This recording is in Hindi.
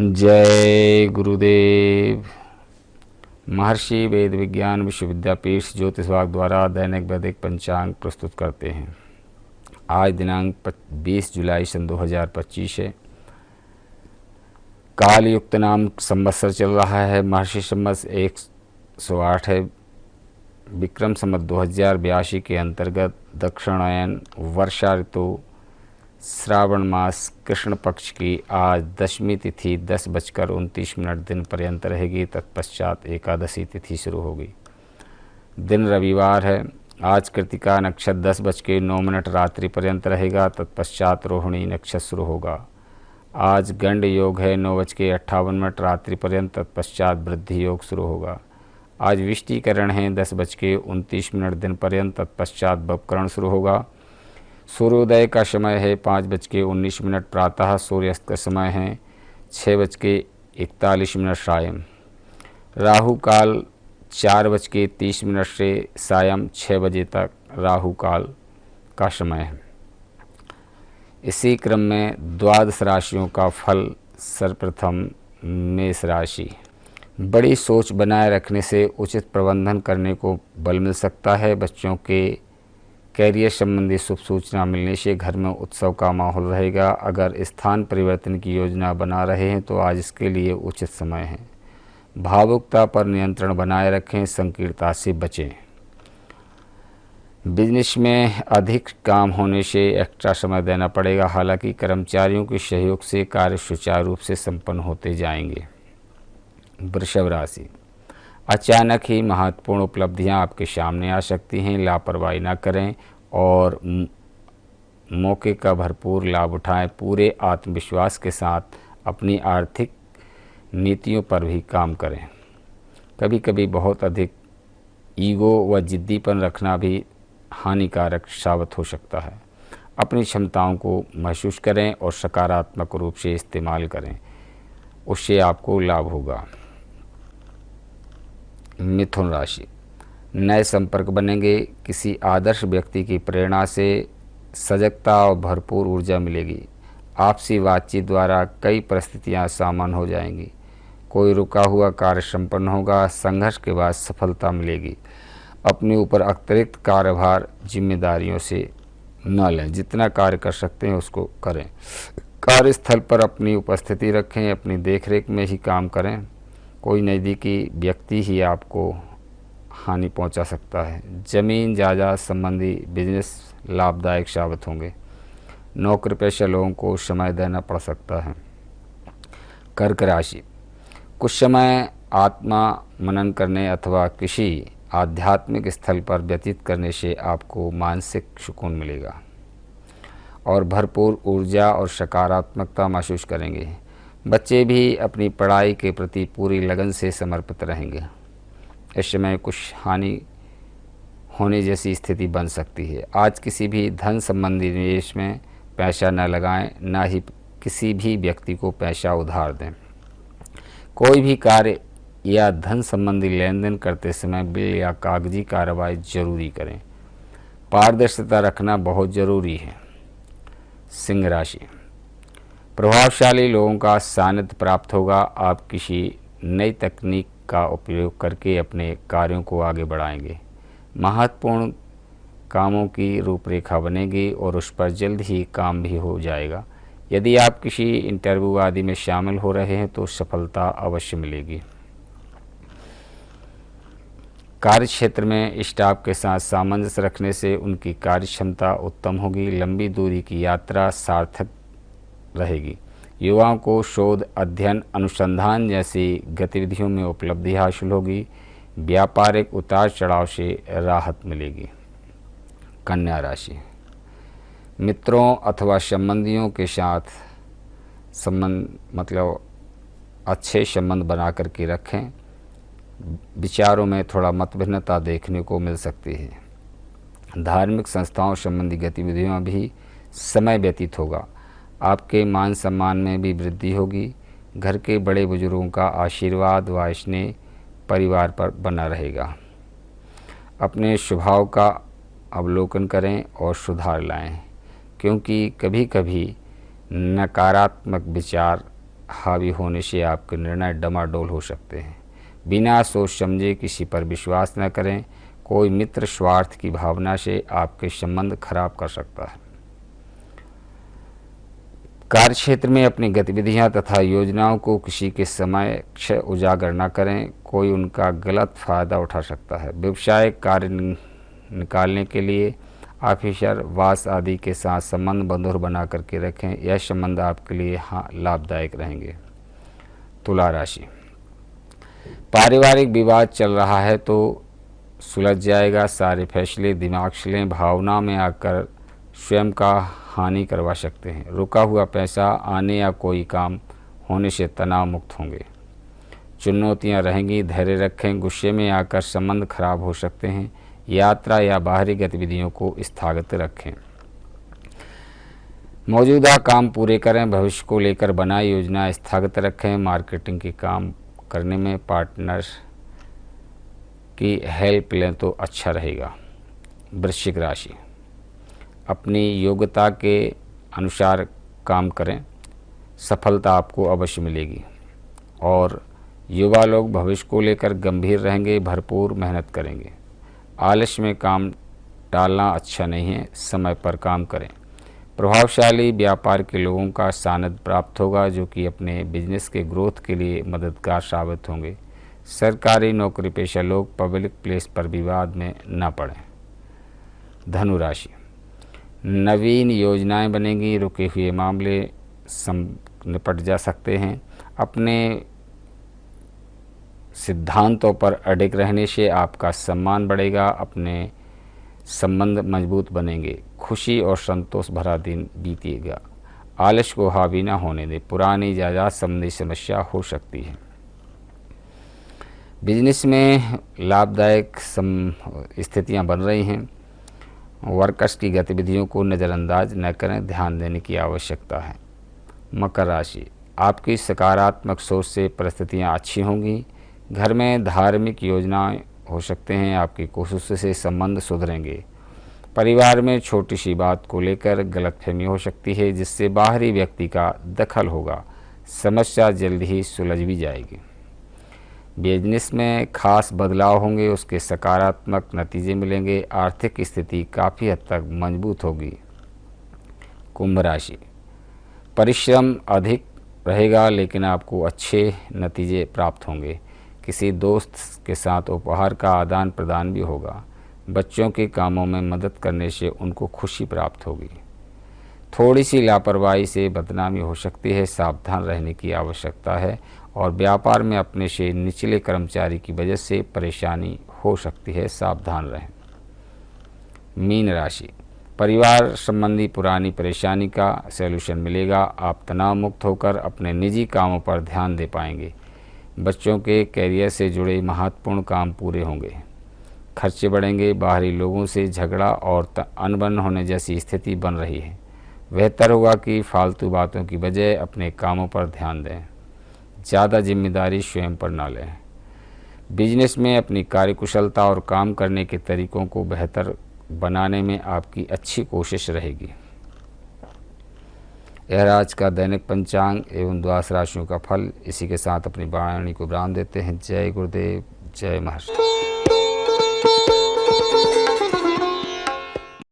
जय गुरुदेव। महर्षि वेद विज्ञान विश्वविद्यापीठ ज्योतिष विभाग द्वारा दैनिक वैदिक पंचांग प्रस्तुत करते हैं। आज दिनांक 20 जुलाई सन 2025 है। काल युक्त नाम संवत्सर चल रहा है। महर्षि संवत्सर 108 है। विक्रम संवत 2082 के अंतर्गत दक्षिणायन वर्षा ऋतु श्रावण मास कृष्ण पक्ष की आज दशमी तिथि 10:29 दिन पर्यंत रहेगी। तत्पश्चात एकादशी तिथि शुरू होगी। दिन रविवार है। आज कृतिका नक्षत्र 10:09 रात्रि पर्यंत रहेगा। तत्पश्चात रोहिणी नक्षत्र शुरू होगा। आज गंड योग है 9:58 रात्रि पर्यंत। तत्पश्चात वृद्धि योग शुरू होगा। आज विष्टिकरण है 10:29 दिन पर्यंत। तत्पश्चात बपकरण शुरू होगा। सूर्योदय का समय है 5:19 प्रातः। सूर्यास्त का समय है 6:41 सायं। राहु काल 4:30 से सायं 6 बजे तक राहु काल का समय है। इसी क्रम में द्वादश राशियों का फल। सर्वप्रथम मेष राशि। बड़ी सोच बनाए रखने से उचित प्रबंधन करने को बल मिल सकता है। बच्चों के कैरियर संबंधी शुभ सूचना मिलने से घर में उत्सव का माहौल रहेगा। अगर स्थान परिवर्तन की योजना बना रहे हैं तो आज इसके लिए उचित समय है। भावुकता पर नियंत्रण बनाए रखें, संकीर्णता से बचें। बिजनेस में अधिक काम होने से एक्स्ट्रा समय देना पड़ेगा। हालांकि कर्मचारियों के सहयोग से कार्य सुचारू रूप से संपन्न होते जाएंगे। वृषभ राशि। अचानक ही महत्वपूर्ण उपलब्धियां आपके सामने आ सकती हैं। लापरवाही न करें और मौके का भरपूर लाभ उठाएं। पूरे आत्मविश्वास के साथ अपनी आर्थिक नीतियों पर भी काम करें। कभी कभी बहुत अधिक ईगो व जिद्दीपन रखना भी हानिकारक साबित हो सकता है। अपनी क्षमताओं को महसूस करें और सकारात्मक रूप से इस्तेमाल करें, उससे आपको लाभ होगा। मिथुन राशि। नए संपर्क बनेंगे। किसी आदर्श व्यक्ति की प्रेरणा से सजगता और भरपूर ऊर्जा मिलेगी। आपसी बातचीत द्वारा कई परिस्थितियां सामान्य हो जाएंगी। कोई रुका हुआ कार्य संपन्न होगा। संघर्ष के बाद सफलता मिलेगी। अपने ऊपर अतिरिक्त कार्यभार जिम्मेदारियों से न लें। जितना कार्य कर सकते हैं उसको करें। कार्यस्थल पर अपनी उपस्थिति रखें। अपनी देखरेख में ही काम करें। कोई नज़दीकी व्यक्ति ही आपको हानि पहुंचा सकता है। जमीन जायदाद संबंधी बिजनेस लाभदायक साबित होंगे। नौकरी पेशा लोगों को समय देना पड़ सकता है। कर्क राशि। कुछ समय आत्मा मनन करने अथवा किसी आध्यात्मिक स्थल पर व्यतीत करने से आपको मानसिक सुकून मिलेगा और भरपूर ऊर्जा और सकारात्मकता महसूस करेंगे। बच्चे भी अपनी पढ़ाई के प्रति पूरी लगन से समर्पित रहेंगे। इस समय कुछ हानि होने जैसी स्थिति बन सकती है। आज किसी भी धन संबंधी निवेश में पैसा न लगाएं, न ही किसी भी व्यक्ति को पैसा उधार दें। कोई भी कार्य या धन संबंधी लेन देन करते समय बिल या कागजी कार्रवाई जरूरी करें। पारदर्शिता रखना बहुत जरूरी है। सिंह राशि। प्रभावशाली लोगों का सानिध्य प्राप्त होगा। आप किसी नई तकनीक का उपयोग करके अपने कार्यों को आगे बढ़ाएंगे। महत्वपूर्ण कामों की रूपरेखा बनेगी और उस पर जल्द ही काम भी हो जाएगा। यदि आप किसी इंटरव्यू आदि में शामिल हो रहे हैं तो सफलता अवश्य मिलेगी। कार्य क्षेत्र में स्टाफ के साथ सामंजस्य रखने से उनकी कार्य क्षमता उत्तम होगी। लंबी दूरी की यात्रा सार्थक रहेगी। युवाओं को शोध, अध्ययन, अनुसंधान जैसी गतिविधियों में उपलब्धि हासिल होगी। व्यापारिक उतार चढ़ाव से राहत मिलेगी। कन्या राशि। मित्रों अथवा संबंधियों के साथ अच्छे संबंध बना करके रखें। विचारों में थोड़ा मतभिन्नता देखने को मिल सकती है। धार्मिक संस्थाओं संबंधी गतिविधियों में भी समय व्यतीत होगा। आपके मान सम्मान में भी वृद्धि होगी। घर के बड़े बुजुर्गों का आशीर्वाद व स्नेह परिवार पर बना रहेगा। अपने स्वभाव का अवलोकन करें और सुधार लाएं, क्योंकि कभी कभी नकारात्मक विचार हावी होने से आपके निर्णय डमाडोल हो सकते हैं। बिना सोच समझे किसी पर विश्वास न करें। कोई मित्र स्वार्थ की भावना से आपके संबंध खराब कर सकता है। कार्यक्षेत्र में अपनी गतिविधियां तथा योजनाओं को किसी के समक्ष उजागर न करें, कोई उनका गलत फायदा उठा सकता है। व्यवसायिक कार्य निकालने के लिए ऑफिसर वास आदि के साथ संबंध मधुर बना करके रखें। यह संबंध आपके लिए लाभदायक रहेंगे। तुला राशि, पारिवारिक विवाद चल रहा है तो सुलझ जाएगा। सारे फैसले दिमाग से लें, भावना में आकर स्वयं का हानि करवा सकते हैं। रुका हुआ पैसा आने या कोई काम होने से तनाव मुक्त होंगे। चुनौतियां रहेंगी, धैर्य रखें। गुस्से में आकर संबंध खराब हो सकते हैं। यात्रा या बाहरी गतिविधियों को स्थगित रखें। मौजूदा काम पूरे करें। भविष्य को लेकर बनाई योजना स्थगित रखें। मार्केटिंग के काम करने में पार्टनर की हेल्प लें तो अच्छा रहेगा। वृश्चिक राशि, अपनी योग्यता के अनुसार काम करें, सफलता आपको अवश्य मिलेगी। और युवा लोग भविष्य को लेकर गंभीर रहेंगे, भरपूर मेहनत करेंगे। आलस्य में काम टालना अच्छा नहीं है, समय पर काम करें। प्रभावशाली व्यापार के लोगों का सानिध्य प्राप्त होगा, जो कि अपने बिजनेस के ग्रोथ के लिए मददगार साबित होंगे। सरकारी नौकरी पेशा लोग पब्लिक प्लेस पर विवाद में न पड़ें। धनु राशि, नवीन योजनाएं बनेंगी, रुके हुए मामले निपट जा सकते हैं। अपने सिद्धांतों पर अडिग रहने से आपका सम्मान बढ़ेगा, अपने संबंध मजबूत बनेंगे। खुशी और संतोष भरा दिन बीतेगा। आलस्य को हावी न होने दें, पुरानी जायदाद संबंधी समस्या हो सकती है। बिजनेस में लाभदायक स्थितियां बन रही हैं। वर्कर्स की गतिविधियों को नज़रअंदाज न करें, ध्यान देने की आवश्यकता है। मकर राशि, आपकी सकारात्मक सोच से परिस्थितियां अच्छी होंगी। घर में धार्मिक योजनाएं हो सकते हैं, आपकी कोशिशों से संबंध सुधरेंगे। परिवार में छोटी सी बात को लेकर गलतफहमी हो सकती है, जिससे बाहरी व्यक्ति का दखल होगा। समस्या जल्द ही सुलझ भी जाएगी। बिजनेस में खास बदलाव होंगे, उसके सकारात्मक नतीजे मिलेंगे। आर्थिक स्थिति काफ़ी हद तक मजबूत होगी। कुंभ राशि, परिश्रम अधिक रहेगा, लेकिन आपको अच्छे नतीजे प्राप्त होंगे। किसी दोस्त के साथ उपहार का आदान प्रदान भी होगा। बच्चों के कामों में मदद करने से उनको खुशी प्राप्त होगी। थोड़ी सी लापरवाही से बदनामी हो सकती है, सावधान रहने की आवश्यकता है। और व्यापार में अपने से निचले कर्मचारी की वजह से परेशानी हो सकती है, सावधान रहें। मीन राशि, परिवार संबंधी पुरानी परेशानी का सलूशन मिलेगा। आप तनाव मुक्त होकर अपने निजी कामों पर ध्यान दे पाएंगे। बच्चों के कैरियर से जुड़े महत्वपूर्ण काम पूरे होंगे। खर्चे बढ़ेंगे, बाहरी लोगों से झगड़ा और अनबन होने जैसी स्थिति बन रही है। बेहतर होगा कि फालतू बातों की बजाय अपने कामों पर ध्यान दें। ज़्यादा जिम्मेदारी स्वयं पर न लें। बिजनेस में अपनी कार्यकुशलता और काम करने के तरीकों को बेहतर बनाने में आपकी अच्छी कोशिश रहेगी। यह आज का दैनिक पंचांग एवं द्वादश राशियों का फल। इसी के साथ अपनी वाणी को विराम देते हैं। जय गुरुदेव, जय महर्षि।